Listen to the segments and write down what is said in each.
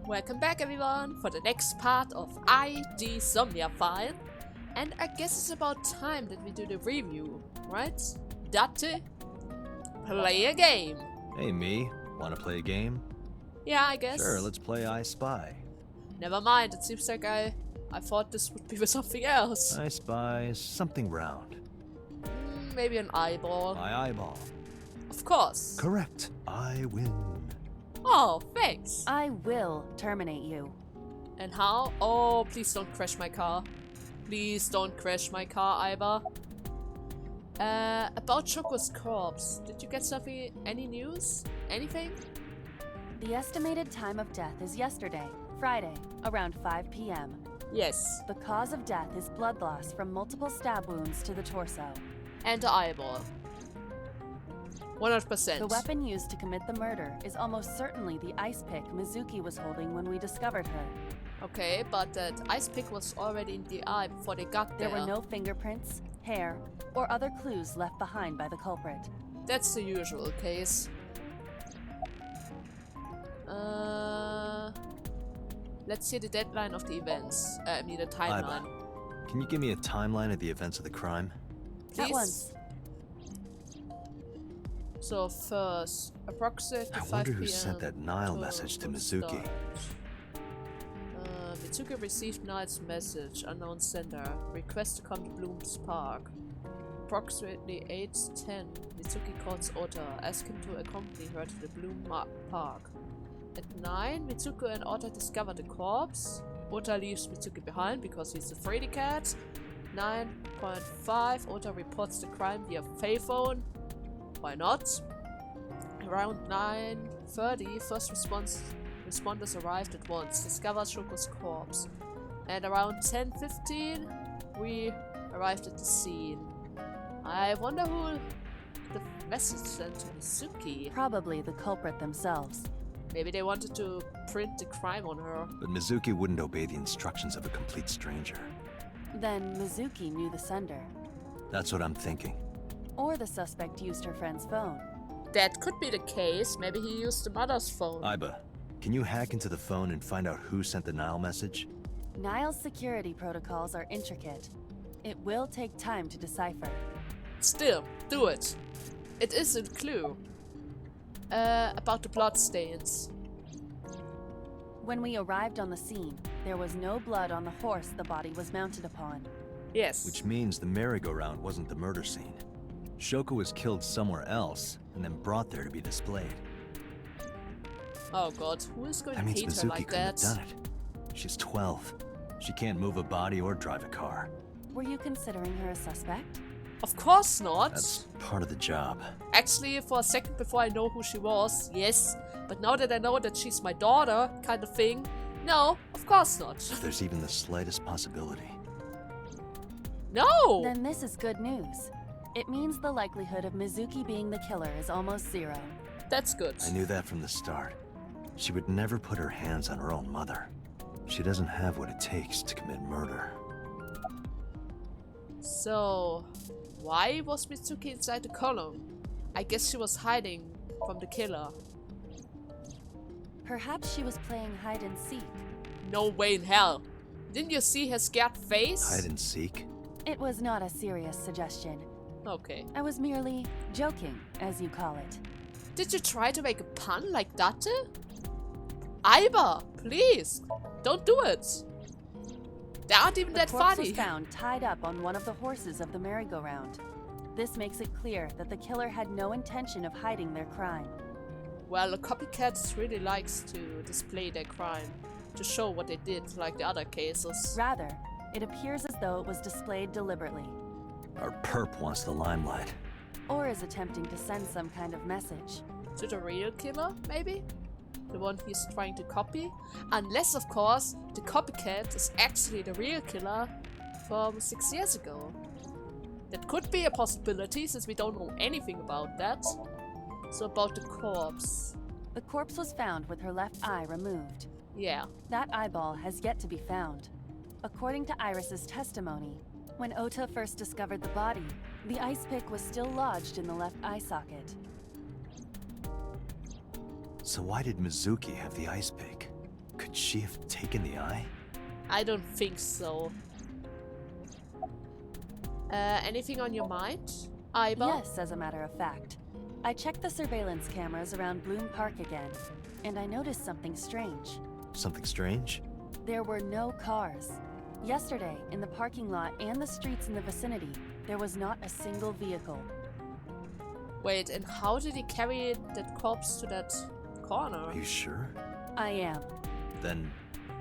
Welcome back everyone for the next part of ID Somnium file. And I guess it's about time that we do the review, right? Date, play a game. Hey me, wanna play a game? Yeah, I guess. Sure, let's play I Spy. Never mind, it seems like I thought this would be for something else. I spy something round. Maybe an eyeball. My eyeball. Of course. Correct. I win. Oh, thanks. I will terminate you. And how? Oh, please don't crash my car. Please don't crash my car, Iva. About Choco's corpse. Did you get something? Any news? Anything? The estimated time of death is yesterday, Friday, around 5 p.m. Yes. The cause of death is blood loss from multiple stab wounds to the torso. And the eyeball. 100%. The weapon used to commit the murder is almost certainly the ice pick Mizuki was holding when we discovered her. Okay, but that ice pick was already in the eye before they got there. There were no fingerprints, hair, or other clues left behind by the culprit. That's the usual case. Let's see the deadline of the events. I mean the timeline. Iva, can you give me a timeline of the events of the crime? Please? At once. So first, approximately 5 I wonder p.m. who sent that Nile message to Mizuki. Mizuki received Nile's message, unknown sender, request to come to Bloom's Park. Approximately 8:10, Mizuki calls Ota, asking him to accompany her to the Bloom Park. At 9, Mizuki and Ota discover the corpse. Ota leaves Mizuki behind because he's a fraidy cat. 9.5, Ota reports the crime via payphone. Why not? Around 9:30, first responders arrived at once, discovered Shoko's corpse. And around 10:15, we arrived at the scene. I wonder who the message sent to Mizuki. Probably the culprit themselves. Maybe they wanted to print the crime on her. But Mizuki wouldn't obey the instructions of a complete stranger. Then Mizuki knew the sender. That's what I'm thinking. Or the suspect used her friend's phone. That could be the case. Maybe he used the mother's phone. Iba, can you hack into the phone and find out who sent the Nile message? Nile's security protocols are intricate. It will take time to decipher. Still, do it. It is a clue. About the bloodstains. When we arrived on the scene, there was no blood on the horse the body was mounted upon. Yes. Which means the merry-go-round wasn't the murder scene. Shoko was killed somewhere else and then brought there to be displayed. Oh god, who is going That to means hate her Mizuki like couldn't that? have done it. She's 12. She can't move a body or drive a car. Were you considering her a suspect? Of course not. That's part of the job. Actually, for a second before I know who she was, yes. But now that I know that she's my daughter, kind of thing, no, of course not. If there's even the slightest possibility. No! Then this is good news. It means the likelihood of Mizuki being the killer is almost zero. That's good. I knew that from the start. She would never put her hands on her own mother. She doesn't have what it takes to commit murder. So, why was Mitsuki inside the column? I guess she was hiding from the killer. Perhaps she was playing hide and seek. No way in hell. Didn't you see her scared face? Hide and seek? It was not a serious suggestion. Okay. I was merely joking, as you call it. Did you try to make a pun like that? Iba, please, don't do it. They aren't even that The corpse funny. was found tied up on one of the horses of the merry-go-round. This makes it clear that the killer had no intention of hiding their crime. Well, the copycats really likes to display their crime, to show what they did, like the other cases. Rather, it appears as though it was displayed deliberately, Our perp wants the limelight. or is attempting to send some kind of message. To the real killer, maybe? The one he's trying to copy? Unless, of course, the copycat is actually the real killer from 6 years ago. That could be a possibility, since we don't know anything about that. So about the corpse. The corpse was found with her left eye removed. Yeah. That eyeball has yet to be found. According to Iris's testimony, when Ota first discovered the body, the ice pick was still lodged in the left eye socket. So why did Mizuki have the ice pick? Could she have taken the eye? I don't think so. Anything on your mind, Iba? Yes, as a matter of fact. I checked the surveillance cameras around Bloom Park again, and I noticed something strange. Something strange? There were no cars. Yesterday, in the parking lot and the streets in the vicinity, there was not a single vehicle. Wait, and how did he carry that corpse to that corner? Are you sure? I am. Then,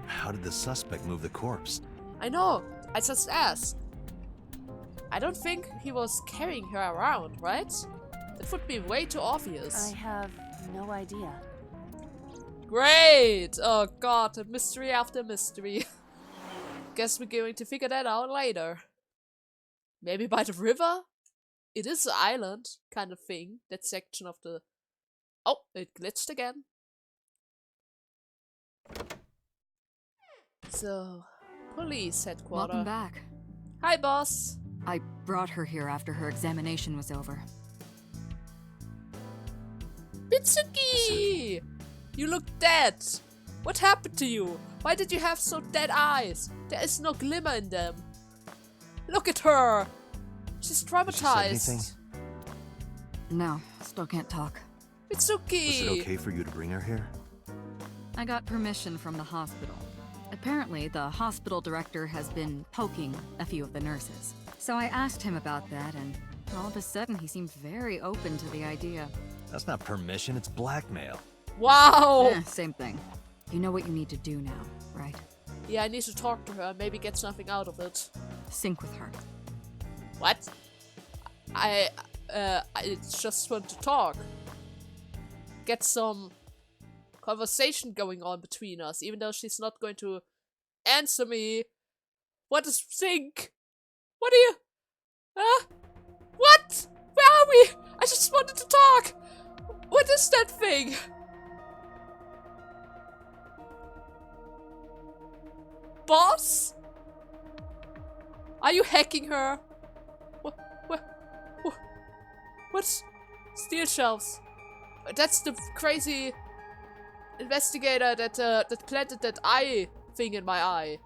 how did the suspect move the corpse? I know, I just asked. I don't think he was carrying her around, right? That would be way too obvious. I have no idea. Great! Oh god, a mystery after mystery. Guess we're going to figure that out later. Maybe by the river? It is an island kind of thing, that section of the... Oh, it glitched again. So, police headquarters. Welcome back. Hi, boss. I brought her here after her examination was over. Mizuki! You look dead. What happened to you? Why did you have so dead eyes? There is no glimmer in them. Look at her. She's traumatized. Did she say anything? No, still can't talk. Mitsuki! Was it okay for you to bring her here? I got permission from the hospital. Apparently, the hospital director has been poking a few of the nurses. So I asked him about that, and all of a sudden he seemed very open to the idea. That's not permission, it's blackmail. Wow! Same thing. You know what you need to do now, right? Yeah, I need to talk to her, maybe get something out of it. Sync with her. What? I just want to talk. Get some conversation going on between us, even though she's not going to answer me. What is sync? What are you? Huh? What? Where are we? I just wanted to talk. What is that thing? Boss? Are you hacking her? What? Steel shelves. That's the crazy investigator that planted that eye thing in my eye.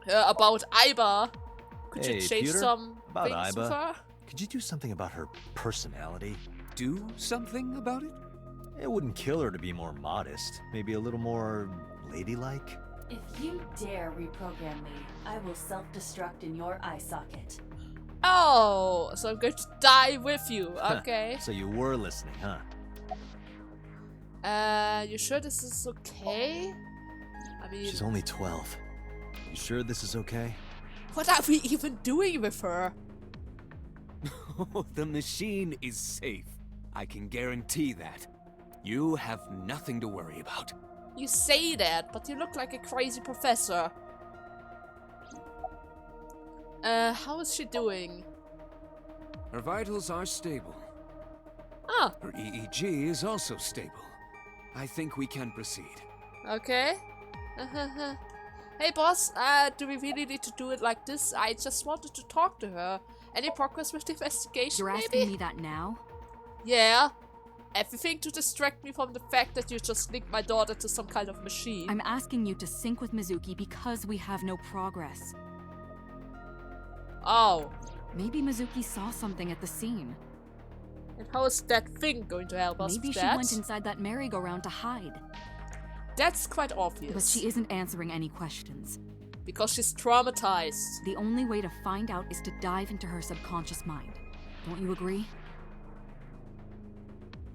About Iba. Could you Hey, change Peter, some about things with Iba. her? Could you do something about her personality? Do something about it? It wouldn't kill her to be more modest. Maybe a little more ladylike? If you dare reprogram me, I will self-destruct in your eye socket. Oh, so I'm going to die with you. Okay. So you were listening, huh? You sure this is okay? I mean, She's only 12. You sure this is okay? what are we even doing with her? The machine is safe. I can guarantee that. You have nothing to worry about. You say that, but you look like a crazy professor. How is she doing? Her vitals are stable. Ah, Her EEG is also stable. I think we can proceed. okay. Hey boss, do we really need to do it like this? I just wanted to talk to her. Any progress with the investigation, You're maybe? asking me that now? Yeah. Everything to distract me from the fact that you just linked my daughter to some kind of machine. I'm asking you to sync with Mizuki because we have no progress. Oh. Maybe Mizuki saw something at the scene. And how is that thing going to help us Maybe with she that? went inside that merry-go-round to hide. That's quite obvious. But she isn't answering any questions. Because she's traumatized. The only way to find out is to dive into her subconscious mind. Don't you agree?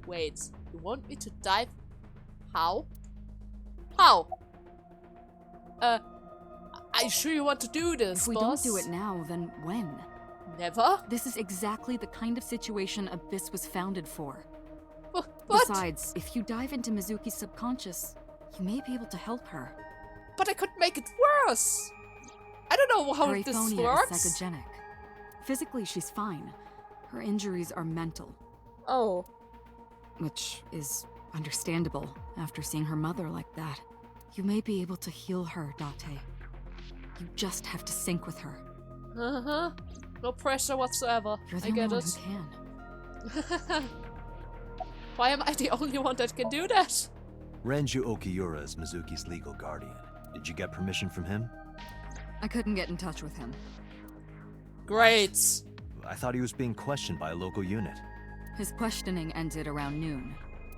Wait, you want me to dive? How? How? Are you sure you want to do this, If we boss? don't do it now, then when? Never? This is exactly the kind of situation Abyss was founded for. What? Besides, if you dive into Mizuki's subconscious, you may be able to help her. But I could make it worse. I don't know how Her this aphonia works. is psychogenic. Physically, she's fine. Her injuries are mental, Oh. which is understandable after seeing her mother like that. You may be able to heal her, Date. You just have to sync with her. Uh-huh. No pressure whatsoever. You're the I only get one it. who can. Why am I the only one that can do that? Renju Okiura is Mizuki's legal guardian. Did you get permission from him? I couldn't get in touch with him. Great. I thought he was being questioned by a local unit. His questioning ended around noon.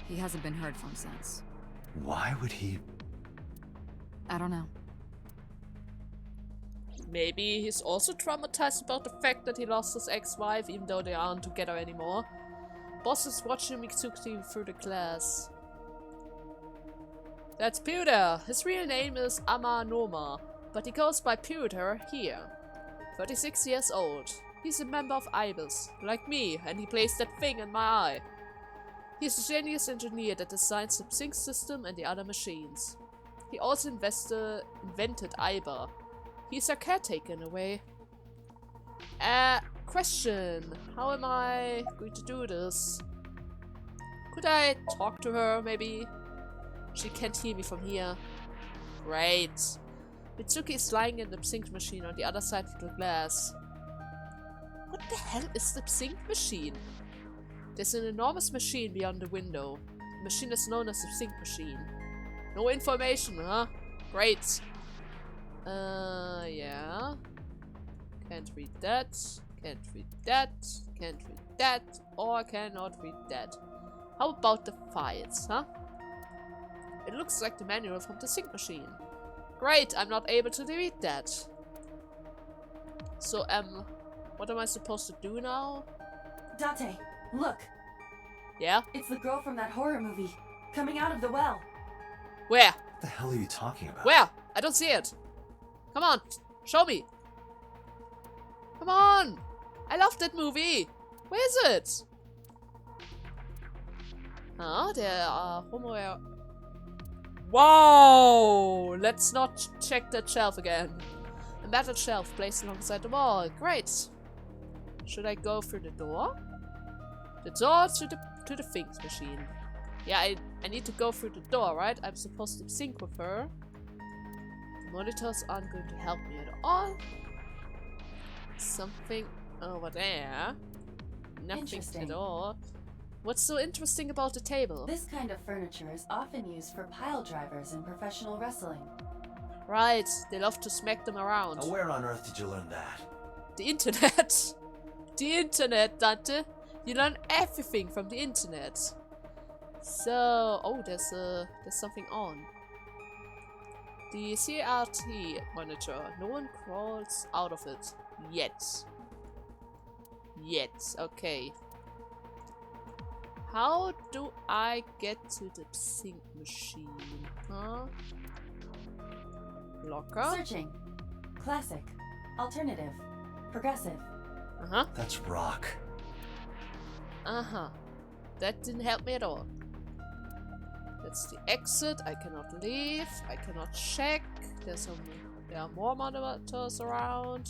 He hasn't been heard from since. Why would he... I don't know. Maybe he's also traumatized about the fact that he lost his ex-wife, even though they aren't together anymore. Boss is watching Mizuki through the glass. That's Pewter. His real name is Amanoma, but he goes by Pewter here. 36 years old. He's a member of IBIS, like me, and he placed that thing in my eye. He's a genius engineer that designed the sync system and the other machines. He also invented IBA. He's a caretaker in a way. Question. How am I going to do this? Could I talk to her, maybe? She can't hear me from here. Great. Mizuki is lying in the sync machine on the other side of the glass. What the hell is the sync machine? There's an enormous machine beyond the window. The machine is known as the sync machine. No information, huh? Great. Yeah. Can't read that. Can't read that. Can't read that. Or cannot read that. How about the files, huh? It looks like the manual from the sync machine. Great, I'm not able to read that. So, what am I supposed to do now? Date, look. Yeah? It's the girl from that horror movie, coming out of the well. Where? What the hell are you talking about? Where? I don't see it. Come on, show me. Come on. I love that movie. Where is it? Huh? There are homo... Wow! Let's not check that shelf again. A metal shelf placed alongside the wall. Great. Should I go through the door? The door to the Finks machine. Yeah, I need to go through the door, right? I'm supposed to sync with her. The monitors aren't going to help me at all. Something over there. Nothing at all. What's so interesting about the table? This kind of furniture is often used for pile drivers in professional wrestling. Right, they love to smack them around. Now where on earth did you learn that? The internet. The internet, Dante. You learn everything from the internet. So, oh, there's something on. The CRT monitor. No one crawls out of it yet. Okay. How do I get to the sync machine? Huh? Locker? Searching. Classic. Alternative. Progressive. Uh-huh. That's rock. Uh-huh. That didn't help me at all. That's the exit. I cannot leave. I cannot check. There are more monitors around.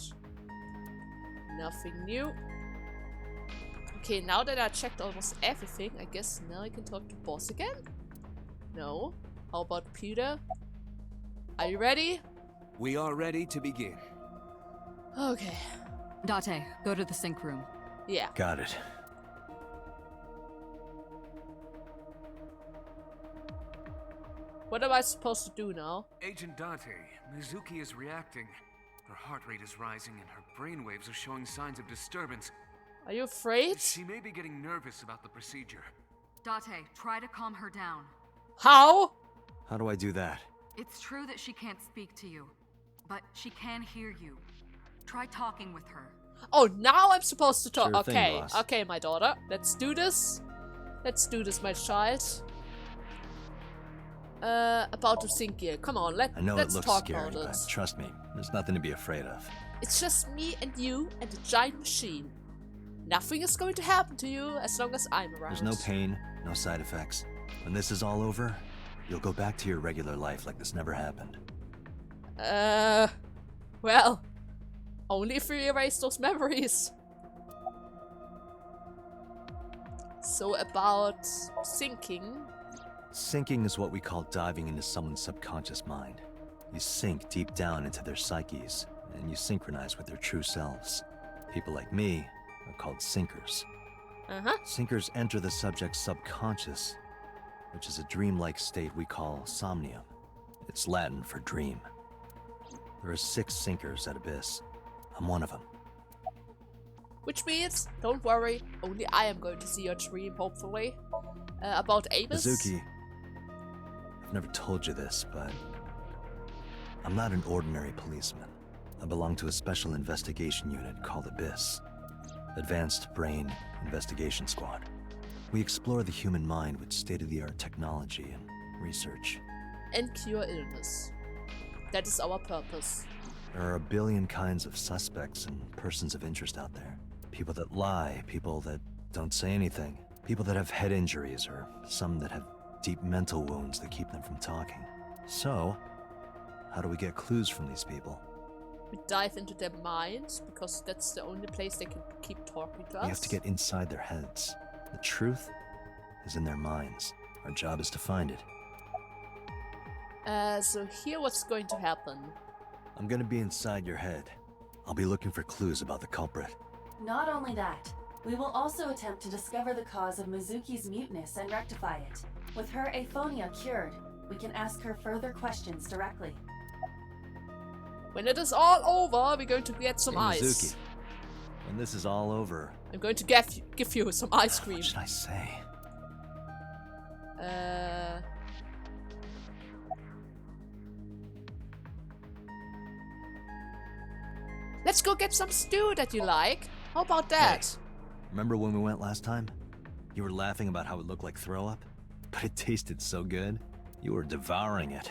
Nothing new. Okay, now that I checked almost everything, I guess now I can talk to boss again? No. How about Peter? Are you ready? We are ready to begin. Okay. Date, go to the sync room. Yeah. Got it. What am I supposed to do now? Agent Date, Mizuki is reacting. Her heart rate is rising and her brainwaves are showing signs of disturbance. Are you afraid? She may be getting nervous about the procedure. Date, try to calm her down. How? How do I do that? It's true that she can't speak to you, but she can hear you. Try talking with her. Oh, now I'm supposed to talk. Sure thing, Okay, boss. okay, my daughter. Let's do this. Let's do this, my child. About the sync gear. Come on, I know let's it looks talk scary, about but it. trust me, there's nothing to be afraid of. It's just me and you and the giant machine. Nothing is going to happen to you as long as I'm around. There's no pain, no side effects. When this is all over, you'll go back to your regular life like this never happened. Well, only if we erase those memories. So about syncing. Syncing is what we call diving into someone's subconscious mind. You sink deep down into their psyches, and you synchronize with their true selves. People like me are called sinkers. Uh-huh. Sinkers enter the subject's subconscious which is a dreamlike state we call Somnium. It's Latin for dream. There are 6 sinkers at Abyss. I'm one of them. Which means, don't worry, only I am going to see your dream, hopefully. About Amos. Mizuki, I've never told you this, but I'm not an ordinary policeman. I belong to a special investigation unit called Abyss. Advanced Brain Investigation Squad. We explore the human mind with state-of-the-art technology and research. And cure illness. That is our purpose. There are a billion kinds of suspects and persons of interest out there. People that lie, people that don't say anything, people that have head injuries, or some that have deep mental wounds that keep them from talking. So, how do we get clues from these people? We dive into their minds, because that's the only place they can keep talking to us. We have to get inside their heads. The truth is in their minds. Our job is to find it. So here what's going to happen. I'm gonna be inside your head. I'll be looking for clues about the culprit. Not only that, we will also attempt to discover the cause of Mizuki's muteness and rectify it. With her aphonia cured, we can ask her further questions directly. When it is all over, we're going to get some Hey, ice. Mizuki, when this is all over, I'm going to give you some ice cream. what should I say? Let's go get some stew that you like. How about that? Hey, remember when we went last time? You were laughing about how it looked like throw up? But it tasted so good. You were devouring it.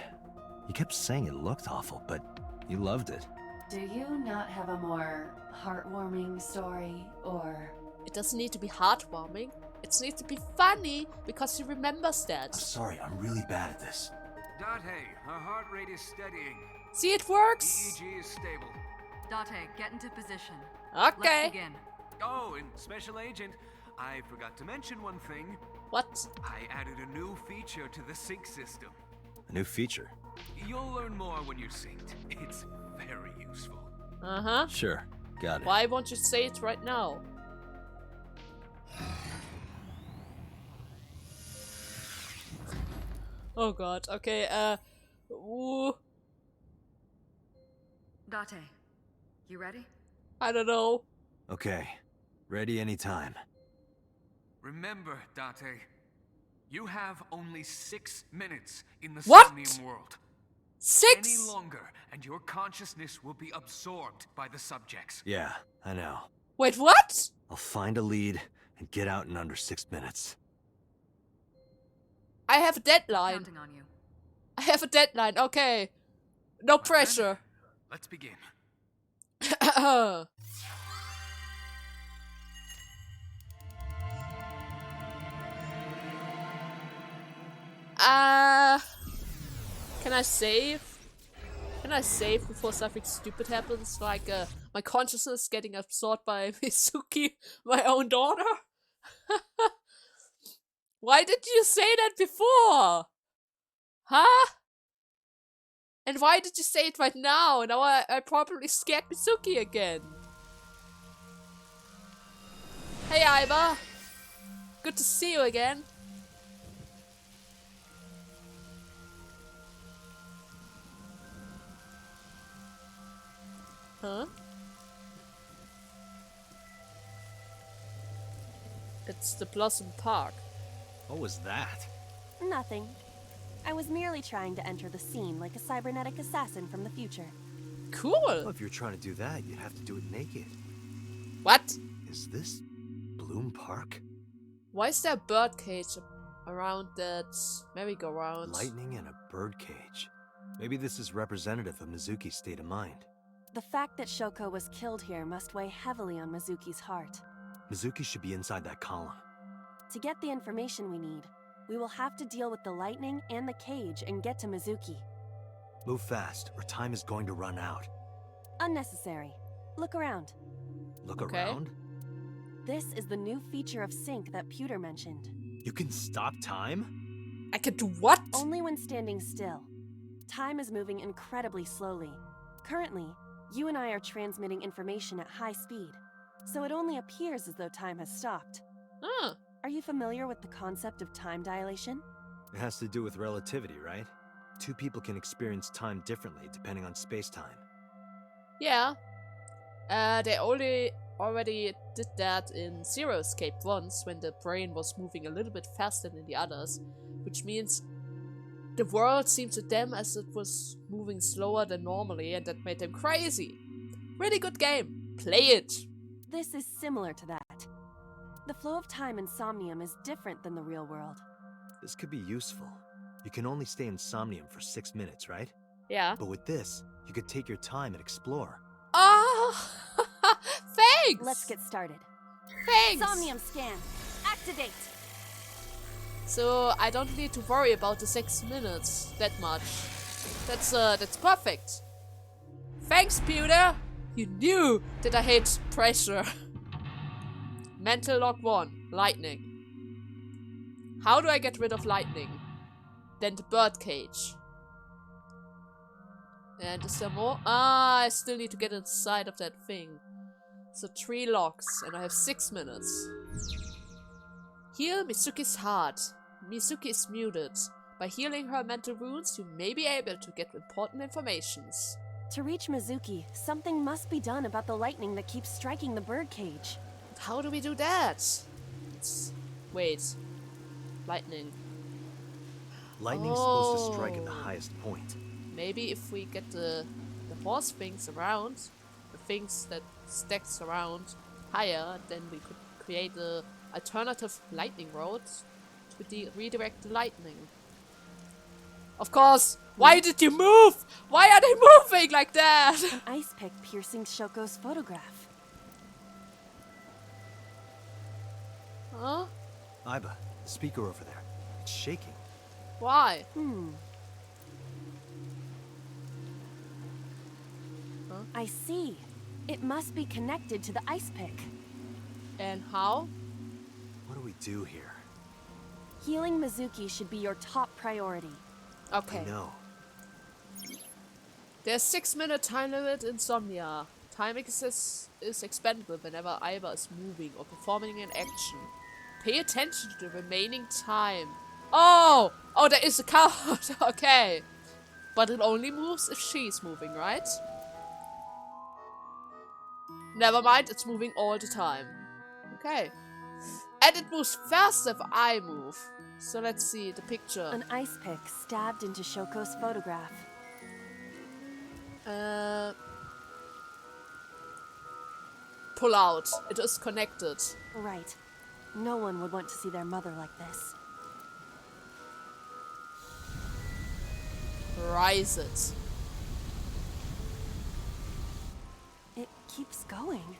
You kept saying it looked awful, but you loved it. Do you not have a more heartwarming story, or... It doesn't need to be heartwarming. It needs to be funny, because he remembers I'm that. sorry, I'm really bad at this. Date, her heart rate is steadying. See, it works. EEG is stable. Date, get into position. Okay. Let's begin. Oh, and Special Agent, I forgot to mention one thing. What? I added a new feature to the sync system. A new feature. You'll learn more when you're synced. It's very useful. Uh-huh. Sure, got it. Why won't you say it right now? Oh god, okay, ooh, Date, you ready? I don't know. Okay, ready anytime. Remember, Date, you have only 6 minutes in the What? Somnium world. 6? Any longer, and your consciousness will be absorbed by the subjects. Yeah, I know. Wait, what? I'll find a lead and get out in under 6 minutes. I have a deadline. Counting on you. I have a deadline, okay. No Well, then, pressure. Let's begin. Can I save? Can I save before something stupid happens? Like, my consciousness getting absorbed by Mizuki, my own daughter? Why did you say that before? Huh? And why did you say it right now? Now I probably scared Mizuki again. Hey, Iva. Good to see you again. Huh? It's the Blossom Park. What was that? Nothing. I was merely trying to enter the scene like a cybernetic assassin from the future. Cool. Well, if you're trying to do that, you'd have to do it naked. What? Is this Bloom Park? Why is there a bird cage around that merry-go-round? Lightning and a bird cage. Maybe this is representative of Mizuki's state of mind. The fact that Shoko was killed here must weigh heavily on Mizuki's heart. Mizuki should be inside that column. To get the information we need, we will have to deal with the lightning and the cage and get to Mizuki. Move fast, or time is going to run out. Unnecessary. Look around. Look Okay. around. This is the new feature of sync that Pewter mentioned. You can stop time? I can do what? Only when standing still. Time is moving incredibly slowly. Currently, you and I are transmitting information at high speed, so it only appears as though time has stopped. Huh. Are you familiar with the concept of time dilation? It has to do with relativity, right? Two people can experience time differently depending on space-time. Yeah. They already did that in Zero Escape once, when the brain was moving a little bit faster than the others, which means the world seemed to them as it was moving slower than normally, and that made them crazy. Really good game. Play it! This is similar to that. The flow of time in Somnium is different than the real world. This could be useful. You can only stay in Somnium for 6 minutes, right? Yeah. But with this, you could take your time and explore. Oh! Thanks! Let's get started. Thanks! Somnium scan. Activate. So I don't need to worry about the 6 minutes that much. That's perfect. Thanks, Pewter! You knew that I hate pressure. Mental log 1. Lightning. How do I get rid of lightning? Then the birdcage. And is there more? Ah, I still need to get inside of that thing. So 3 logs, and I have 6 minutes. Heal Mizuki's heart. Mizuki is muted. By healing her mental wounds, you may be able to get important informations. To reach Mizuki, something must be done about the lightning that keeps striking the birdcage. But how do we do that? Wait. Lightning. Lightning's supposed to strike at the highest point. Maybe if we get the horse things around, the things that stacks around higher, then we could create a alternative lightning road to redirect the lightning. Of course! Why did you move? Why are they moving like that? An ice pick piercing Shoko's photograph. Huh? Aiba, the speaker over there. It's shaking. Why? I see. It must be connected to the ice pick. And how? What do we do here? Healing Mizuki should be your top priority. Okay. I know. There's 6-minute time limit in Somnia. Time is expendable whenever Aiba is moving or performing an action. Pay attention to the remaining time. Oh! Oh, there is a count. Okay. But it only moves if she's moving, right? Never mind, it's moving all the time. Okay. And it moves faster if I move. So let's see the picture. An ice pick stabbed into Shoko's photograph. Pull out. It is connected. Right. No one would want to see their mother like this. Rise it. It keeps going.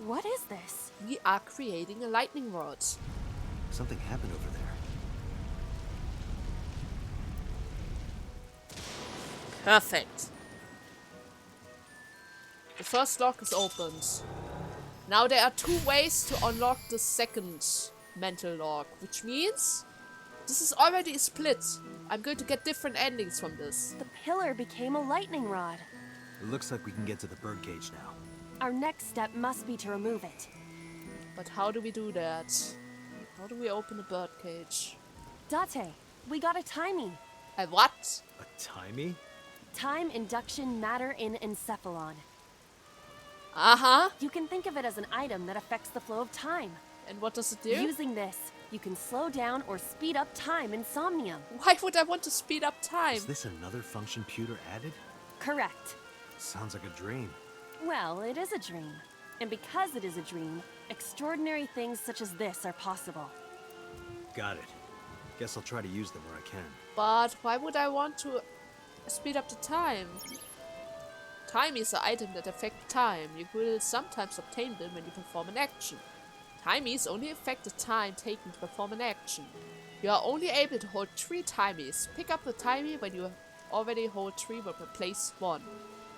What is this? We are creating a lightning rod. Something happened over there. Perfect. The first lock is opened. Now there are 2 ways to unlock the second mental lock, which means this is already a split. I'm going to get different endings from this. The pillar became a lightning rod. It looks like we can get to the birdcage now. Our next step must be to remove it. But how do we do that? How do we open the birdcage? Date, we got a timey. A what? A timey? Time induction matter in encephalon. Uh-huh. You can think of it as an item that affects the flow of time. And what does it do? Using this, you can slow down or speed up time in Somnium. Why would I want to speed up time? Is this another function Pewter added? Correct. Sounds like a dream. Well, it is a dream. And because it is a dream, extraordinary things such as this are possible. Got it. Guess I'll try to use them where I can. But why would I want to speed up the time? Time is an item that affects time. You will sometimes obtain them when you perform an action. Timies only affect the time taken to perform an action. You are only able to hold 3 timies. Pick up the timey when you already hold 3 but replace 1.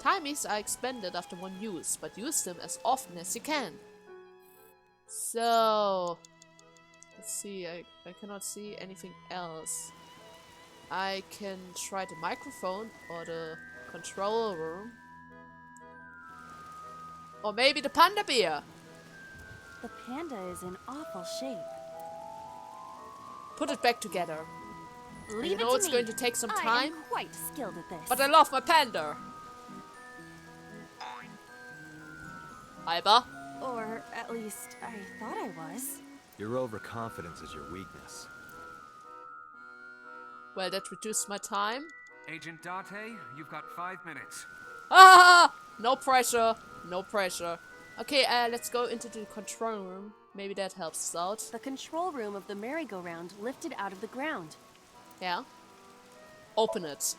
Timies are expended after 1 use, but use them as often as you can. So, let's see, I cannot see anything else. I can try the microphone or the control room. Or maybe the panda bear. The panda is in awful shape. Put it back together. Leave You know it to it's me. going to take some I time, am quite skilled at this. but I love my panda. Iba? Or at least I thought I was. Your overconfidence is your weakness. Well, that reduced my time. Agent Date, you've got 5 minutes. Ah! No pressure. No pressure. Okay, let's go into the control room. Maybe that helps us out. The control room of the merry-go-round lifted out of the ground. Yeah? Open it.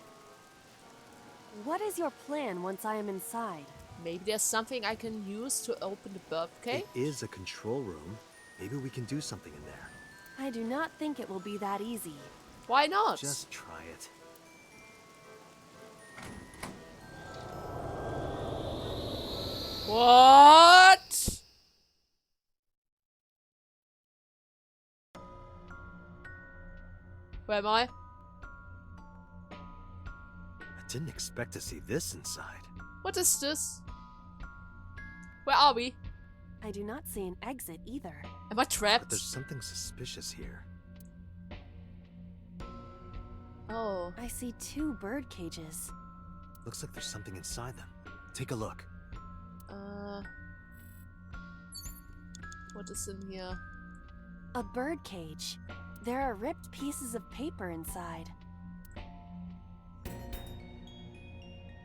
What is your plan once I am inside? Maybe there's something I can use to open the birdcage? It is a control room. Maybe we can do something in there. I do not think it will be that easy. Why not? Just try it. What? Where am I? I didn't expect to see this inside. What is this? Where are we? I do not see an exit either. Am I But trapped? there's something suspicious here. Oh. I see 2 bird cages. Looks like there's something inside them. Take a look. What is in here? A bird cage. There are ripped pieces of paper inside.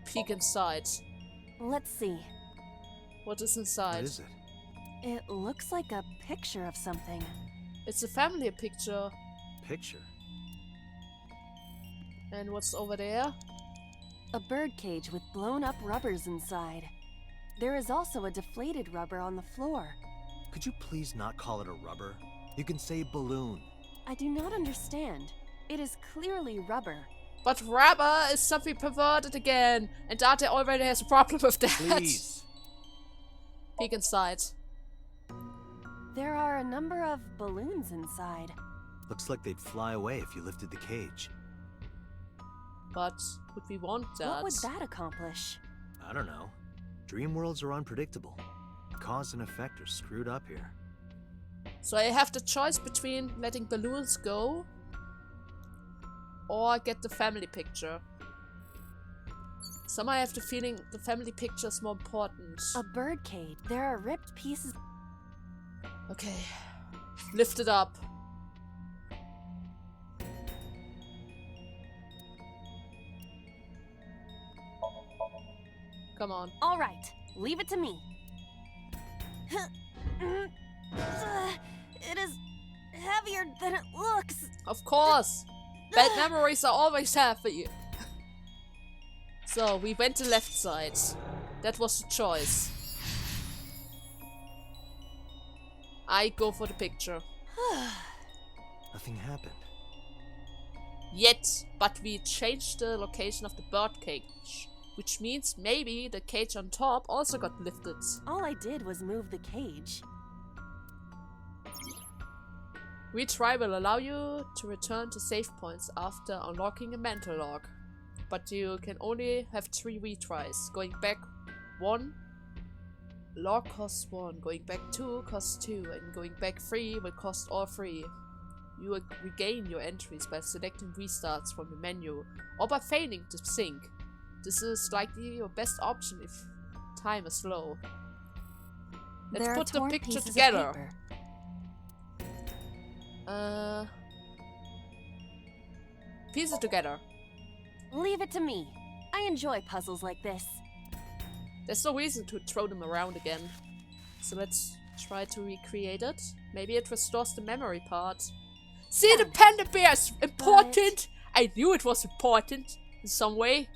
Peek inside. Let's see. What is inside? What is it? It looks like a picture of something. It's a family picture. Picture. And what's over there? A bird cage with blown up rubbers inside. There is also a deflated rubber on the floor. Could you please not call it a rubber? You can say balloon. I do not understand. It is clearly rubber. But rubber is something perverted again. And Date already has a problem with that. Please. Peek inside. There are a number of balloons inside. Looks like they'd fly away if you lifted the cage. But would we want that? What would that accomplish? I don't know. Dream worlds are unpredictable. Cause and effect are screwed up here. So I have the choice between letting balloons go or get the family picture. Somehow I have the feeling the family picture is more important. A bird cage. There are ripped pieces. Okay. Lift it up. Come on. All right, leave it to me. It is heavier than it looks. Of course! Bad memories are always heavy. So, we went the left side. That was the choice. I go for the picture. Nothing happened. Yet, but we changed the location of the bird cage. Which means maybe the cage on top also got lifted. All I did was move the cage. Retry will allow you to return to save points after unlocking a mental log. But you can only have 3 retries. Going back 1, log costs 1. Going back 2 costs 2. And going back 3 will cost all 3. You will regain your entries by selecting restarts from the menu or by failing to sync. This is likely your best option if time is low. Let's There are put the torn picture pieces of together. paper. Piece it together. Leave it to me. I enjoy puzzles like this. There's no reason to throw them around again. So let's try to recreate it. Maybe it restores the memory part. See, the panda bear is important! I knew it was important in some way.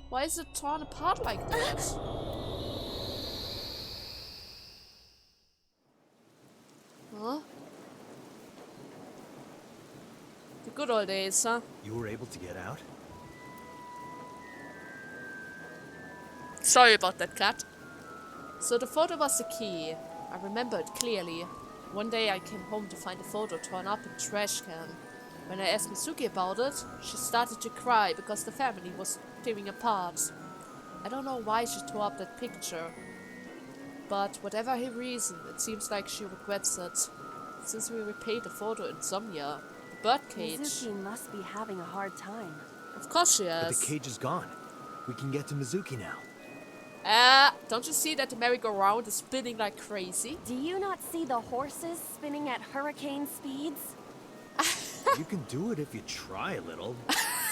Why is it torn apart like that? Huh? The good old days, huh? You were able to get out? Sorry about that, cat. So the photo was the key. I remember it clearly. One day I came home to find the photo torn up in a trash can. When I asked Mizuki about it, she started to cry because the family was tearing apart. I don't know why she tore up that picture. But whatever her reason, it seems like she regrets it. since we repaid the photo insomnia. The birdcage. Mizuki must be having a hard time. Of course she But is. the cage is gone. We can get to Mizuki now. Don't you see that the merry-go-round is spinning like crazy? Do you not see the horses spinning at hurricane speeds? You can do it if you try a little.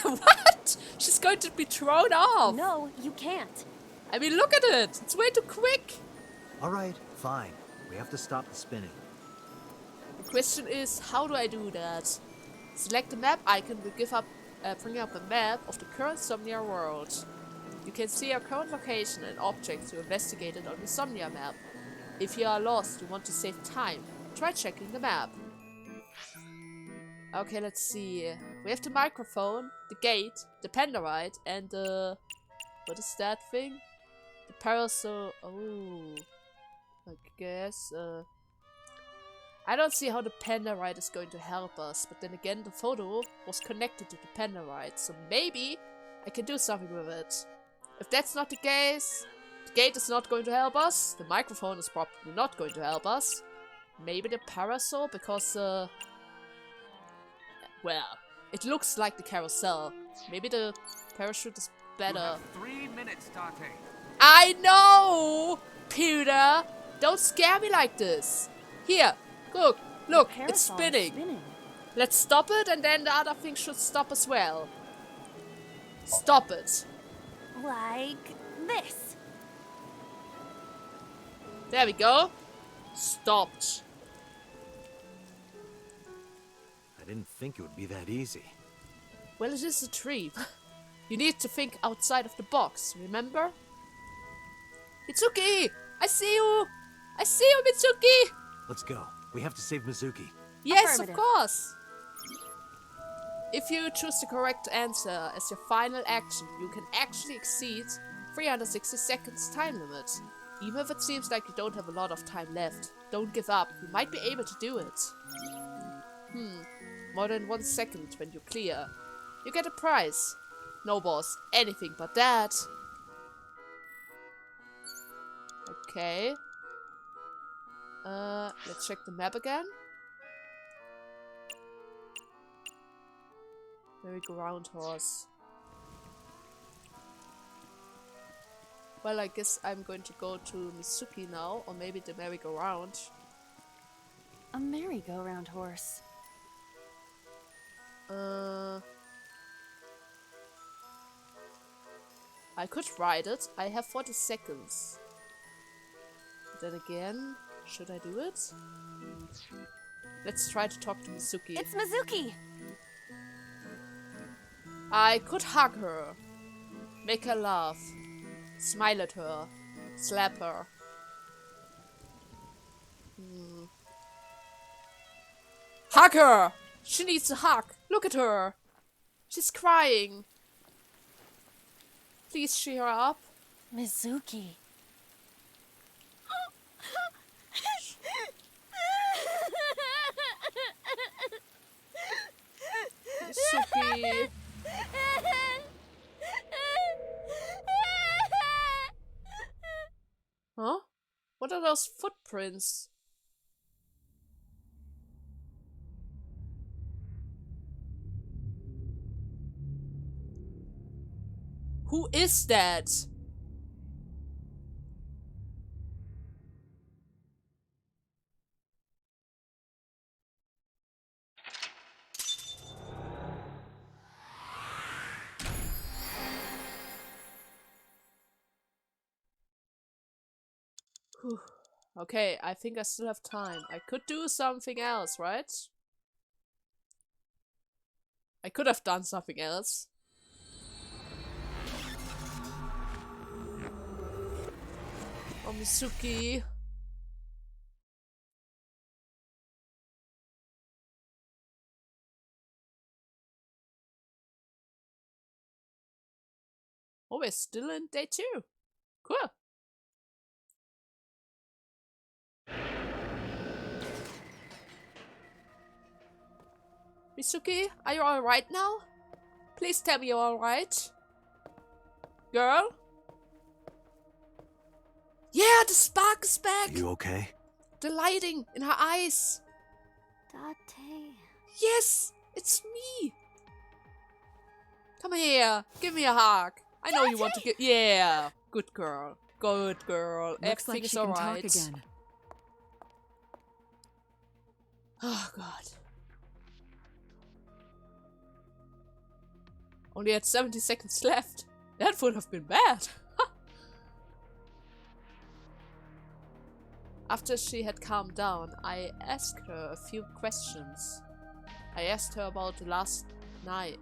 What? She's going to be thrown off. No, you can't. I mean, look at it. It's way too quick. All right, fine. We have to stop the spinning. The question is, how do I do that? Select the map icon will bring up a map of the current Somnia world. You can see your current location and objects you investigated on the Somnia map. If you are lost, you want to save time, try checking the map. Okay, let's see. We have the microphone, the gate, the Pandarite, and the... What is that thing? The parasol... Oh... I guess, I don't see how the Pandarite is going to help us, but then again, the photo was connected to the Pandarite, so maybe I can do something with it. If that's not the case, the gate is not going to help us, the microphone is probably not going to help us. Maybe the parasol, because, well, it looks like the carousel. Maybe the parachute is better. You have 3 minutes, Tate. I know! Peter! Don't scare me like this! Here, look, it's Parasol is spinning. Let's stop it, and then the other thing should stop as well. Stop it. Like this. There we go. Stopped. I didn't think it would be that easy. Well, it is a dream. You need to think outside of the box, remember? Mizuki! I see you! I see you, Mizuki! Let's go. We have to save Mizuki. Yes, of Affirmative. course! If you choose the correct answer as your final action, you can actually exceed 360 seconds time limit. Even if it seems like you don't have a lot of time left, don't give up, you might be able to do it. More than 1 second when you clear. You get a prize. No boss, anything but that. Okay. Let's check the map again. Merry-go-round horse. Well, I guess I'm going to go to Mizuki now, or maybe the merry-go-round. A merry-go-round horse. I could ride it. I have 40 seconds. But then again, should I do it? Let's try to talk to Mizuki. It's Mizuki! I could hug her. Make her laugh. Smile at her. Slap her. Hug her! She needs a hug. Look at her. She's crying. Please cheer her up. Mizuki. Mizuki. Huh? What are those footprints? Who is that? Whew. Okay, I think I still have time. I could do something else, right? I could have done something else. Oh, Mizuki. Oh, we're still in day 2. Cool. Mizuki, are you alright now? Please tell me you're alright. Girl? Yeah, the spark is back! You okay? The lighting in her eyes. Date. Yes! It's me! Come here. Give me a hug. I know you want to get... Yeah. Good girl. Good girl. Looks like Everything's she can alright. talk again. Oh, God. Only had 70 seconds left. That would have been bad. After she had calmed down, I asked her a few questions. I asked her about last night,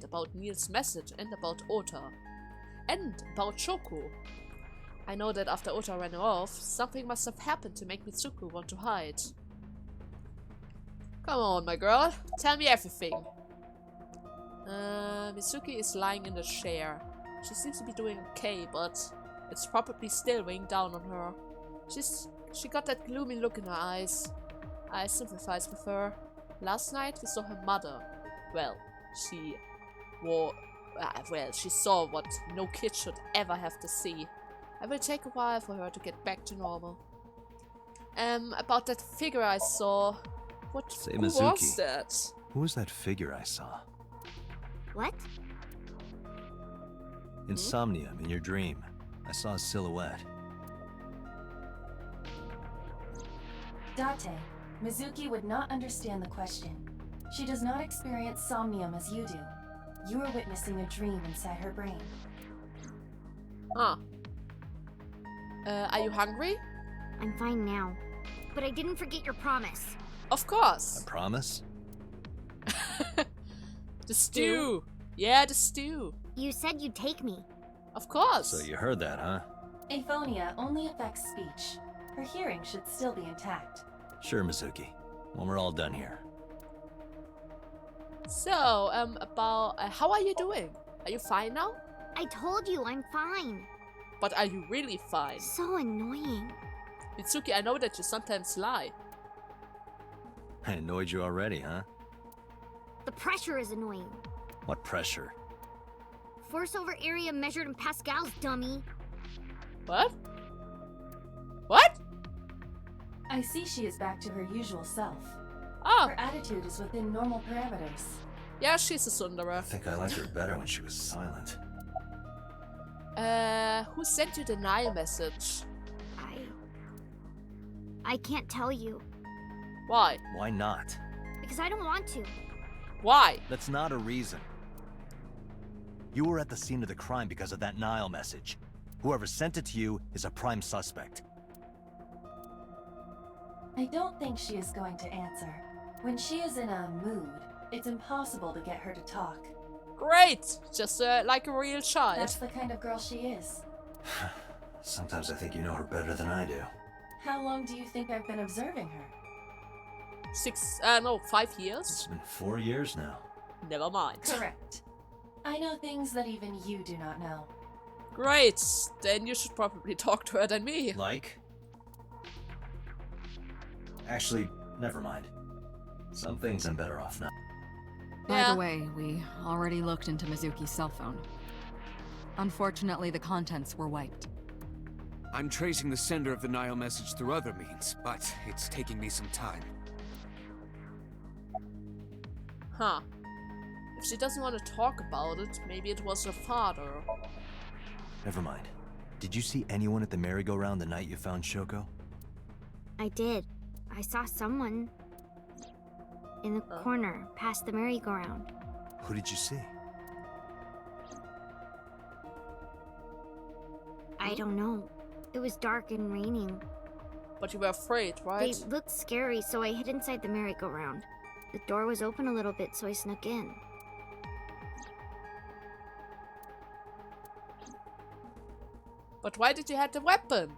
about Neil's message, and about Ota. And about Shoko. I know that after Ota ran off, something must have happened to make Mizuki want to hide. Come on, my girl. Tell me everything. Mizuki is lying in the chair. She seems to be doing okay, but it's probably still weighing down on her. She got that gloomy look in her eyes. I sympathize with her. Last night we saw her mother. Well, she saw what no kid should ever have to see. It will take a while for her to get back to normal. About that figure I saw. Say, Who Mizuki, was that? who was that figure I saw? What? In Somnium, in your dream. I saw a silhouette. Date, Mizuki would not understand the question. She does not experience somnium as you do. You are witnessing a dream inside her brain. Huh. Are you hungry? I'm fine now. But I didn't forget your promise. Of course. I promise? The stew. Yeah, the stew. You said you'd take me. Of course. So you heard that, huh? Aphonia only affects speech. Her hearing should still be intact. Sure, Mizuki. When we're all done here. So, about how are you doing? Are you fine now? I told you I'm fine. But are you really fine? So annoying. Mizuki, I know that you sometimes lie. I annoyed you already, huh? The pressure is annoying. What pressure? Force over area measured in pascals, dummy. What? What? I see she is back to her usual self. Oh, Her attitude is within normal parameters. yeah, she's a Sundara. I think I liked her better when she was silent. Who sent you the Nile message? I can't tell you. Why? Why not? Because I don't want to. Why? That's not a reason. You were at the scene of the crime because of that Nile message. Whoever sent it to you is a prime suspect. I don't think she is going to answer. When she is in a mood, it's impossible to get her to talk. Great! Just like a real child. That's the kind of girl she is. Sometimes I think you know her better than I do. How long do you think I've been observing her? 5 years? It's been 4 years now. Never mind. Correct. I know things that even you do not know. Great! Then you should probably talk to her than me. Like? Actually, never mind. Some things I'm better off now. By Yeah. the way, we already looked into Mizuki's cell phone. Unfortunately, the contents were wiped. I'm tracing the sender of the Nile message through other means, but it's taking me some time. Huh. If she doesn't want to talk about it, maybe it was her father. Never mind. Did you see anyone at the merry-go-round the night you found Shoko? I did. I saw someone in the corner past the merry-go-round. Who did you see? I don't know. It was dark and raining. But you were afraid, right? They looked scary, so I hid inside the merry-go-round. The door was open a little bit, so I snuck in. But why did you have the weapon?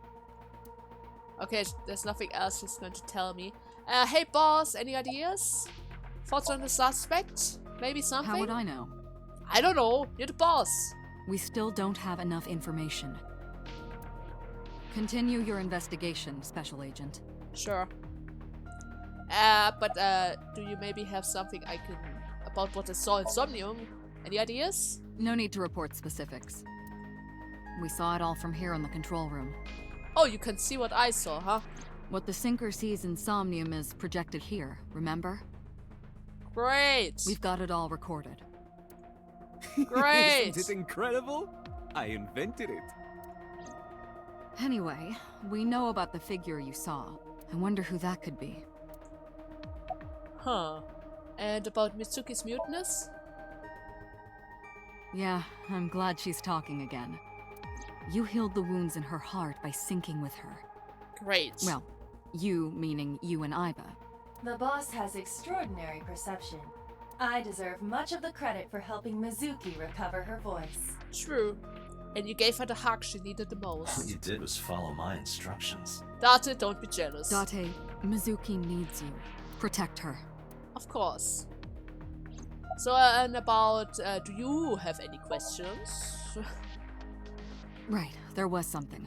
Okay, there's nothing else she's going to tell me. Hey boss, any ideas? Thoughts on the suspect? Maybe something? How would I know? I don't know. You're the boss. We still don't have enough information. Continue your investigation, Special Agent. Sure. But do you maybe have something I can... about what I saw in Somnium? Any ideas? No need to report specifics. We saw it all from here in the control room. Oh, you can see what I saw, huh? What the sinker sees in Somnium is projected here, remember? Great! We've got it all recorded. Great! Isn't it incredible? I invented it. Anyway, we know about the figure you saw. I wonder who that could be. Huh. And about Mizuki's muteness? Yeah, I'm glad she's talking again. You healed the wounds in her heart by syncing with her. Great. Well, you meaning you and Iba. The boss has extraordinary perception. I deserve much of the credit for helping Mizuki recover her voice. True. And you gave her the hug she needed the All most. you did was follow my instructions. Date, don't be jealous. Date, Mizuki needs you. Protect her. Of course. So, and about, do you have any questions? Right, there was something.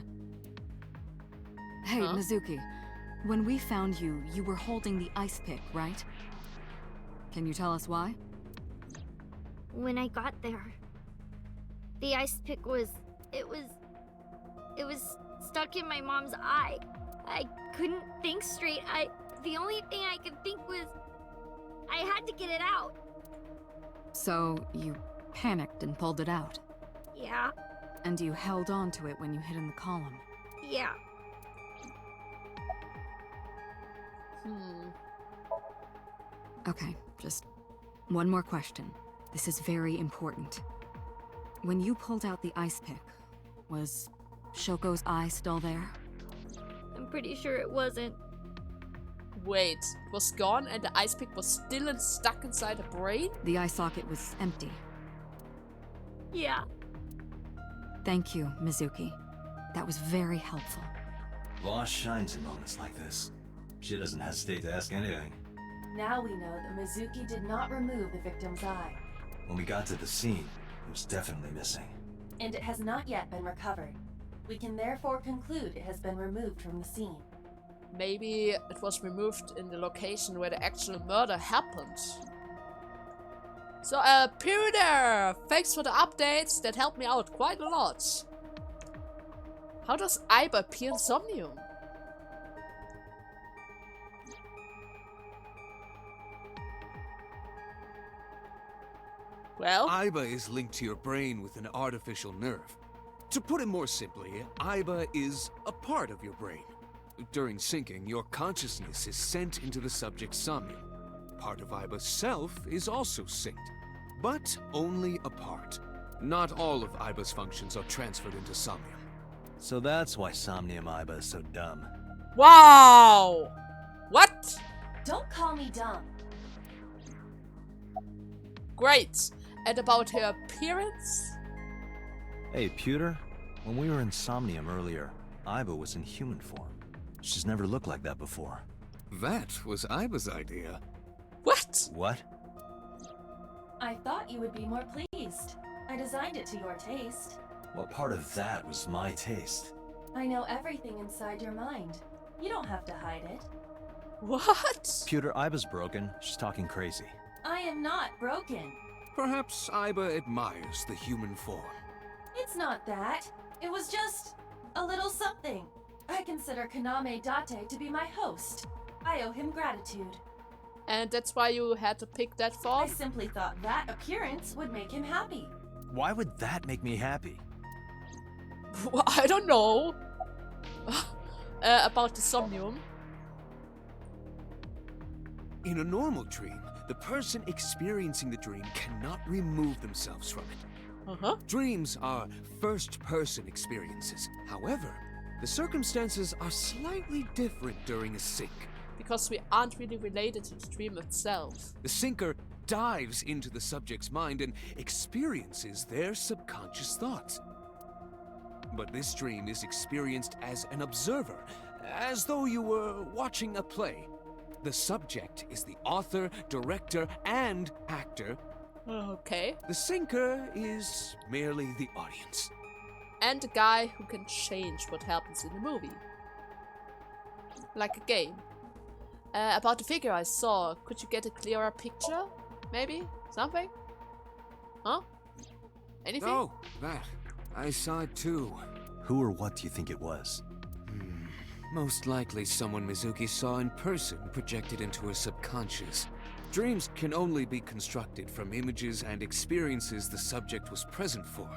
Hey, Huh? Mizuki. When we found you, you were holding the ice pick, right? Can you tell us why? When I got there, the ice pick was stuck in my mom's eye. I couldn't think straight. The only thing I could think was I had to get it out. So, you panicked and pulled it out. Yeah, And you held on to it when you hid in the column. yeah. Okay, just one more question. This is very important. When you pulled out the ice pick, was Shoko's eye still there? I'm pretty sure it wasn't. Wait, it was gone and the ice pick was still stuck inside her brain? The eye socket was empty. Yeah. Thank you, Mizuki. That was very helpful. Boss shines in moments like this. She doesn't hesitate to ask anything. Now we know that Mizuki did not remove the victim's eye, When we got to the scene, it was definitely missing. and it has not yet been recovered. We can therefore conclude it has been removed from the scene. Maybe it was removed in the location where the actual murder happened. So, Peter! Thanks for the updates, that helped me out quite a lot. How does Iba appear in Somnium? Well, Iba is linked to your brain with an artificial nerve. To put it more simply, Iba is a part of your brain. During syncing, your consciousness is sent into the subject's somnium. Part of Iba's self is also synced, but only a part. Not all of Iba's functions are transferred into Somnium. So that's why Somnium Iba is so dumb. wow! What? Don't call me dumb. Great. And about her appearance? Hey, Pewter. When we were in Somnium earlier, Iba was in human form. She's never looked like that before. That was Iba's idea. What? What? I thought you would be more pleased. I designed it to your taste. What part of that was my taste? I know everything inside your mind. You don't have to hide it. What? Pewter, Iba's broken. She's talking crazy. I am not broken. Perhaps Iba admires the human form. It's not that. It was just a little something. I consider Kaname Date to be my host. I owe him gratitude. And that's why you had to pick that I form? simply thought that appearance would make him happy. Why would that make me happy? Well, I don't know. About the Somnium. In a normal dream, the person experiencing the dream cannot remove themselves from it. Uh-huh. Dreams are first-person experiences. However, the circumstances are slightly different during a sync. Because we aren't really related to the dream itself. The syncer dives into the subject's mind and experiences their subconscious thoughts. But this dream is experienced as an observer, as though you were watching a play. The subject is the author, director, and actor. Okay. The syncer is merely the audience. And the guy who can change what happens in the movie. Like a game. About the figure I saw, could you get a clearer picture? Maybe? Something? Huh? Anything? Oh, that. I saw it too. Who or what do you think it was? Most likely someone Mizuki saw in person projected into her subconscious. Dreams can only be constructed from images and experiences the subject was present for.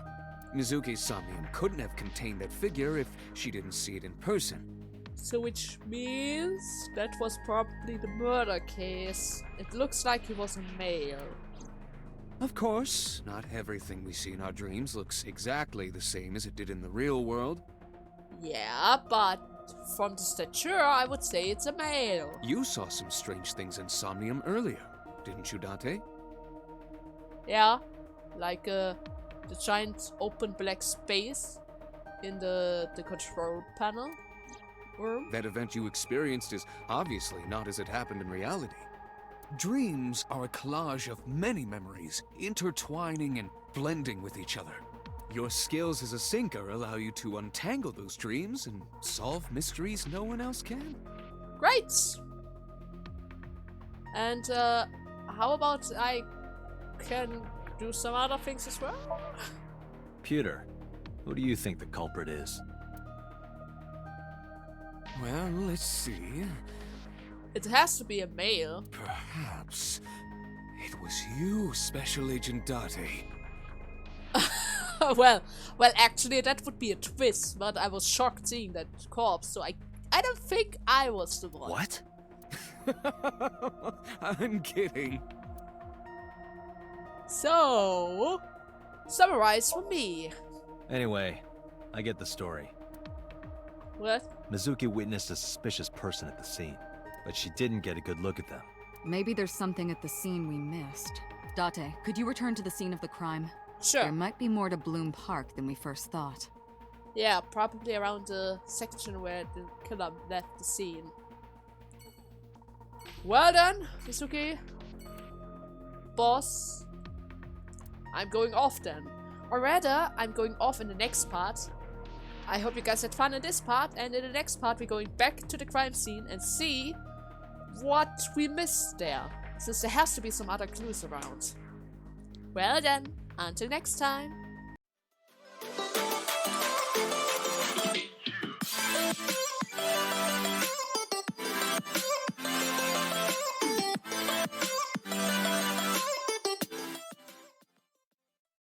Mizuki's Somnium couldn't have contained that figure if she didn't see it in person. So which means that was probably the murder case. It looks like he was a male. Of course, not everything we see in our dreams looks exactly the same as it did in the real world. Yeah, but from the stature, I would say it's a male. You saw some strange things in Somnium earlier, didn't you, Dante? Yeah, like the giant open black space in the control panel room. That event you experienced is obviously not as it happened in reality. Dreams are a collage of many memories, intertwining and blending with each other. Your skills as a sinker allow you to untangle those dreams and solve mysteries no one else can. Great! And how about I can do some other things as well? Pewter, who do you think the culprit is? Well, let's see. It has to be a male. Perhaps it was you, Special Agent Date. well, actually, that would be a twist, but I was shocked seeing that corpse, so I don't think I was the one. What? I'm kidding. So, summarize for me. Anyway, I get the story. What? Mizuki witnessed a suspicious person at the scene, but she didn't get a good look at them. Maybe there's something at the scene we missed. Date, could you return to the scene of the crime? Sure. There might be more to Bloom Park than we first thought. Yeah, probably around the section where the killer left the scene. Well done, Mizuki. Boss. I'm going off then. Or rather, I'm going off in the next part. I hope you guys had fun in this part, and in the next part we're going back to the crime scene and see what we missed there. Since there has to be some other clues around. Well then, until next time.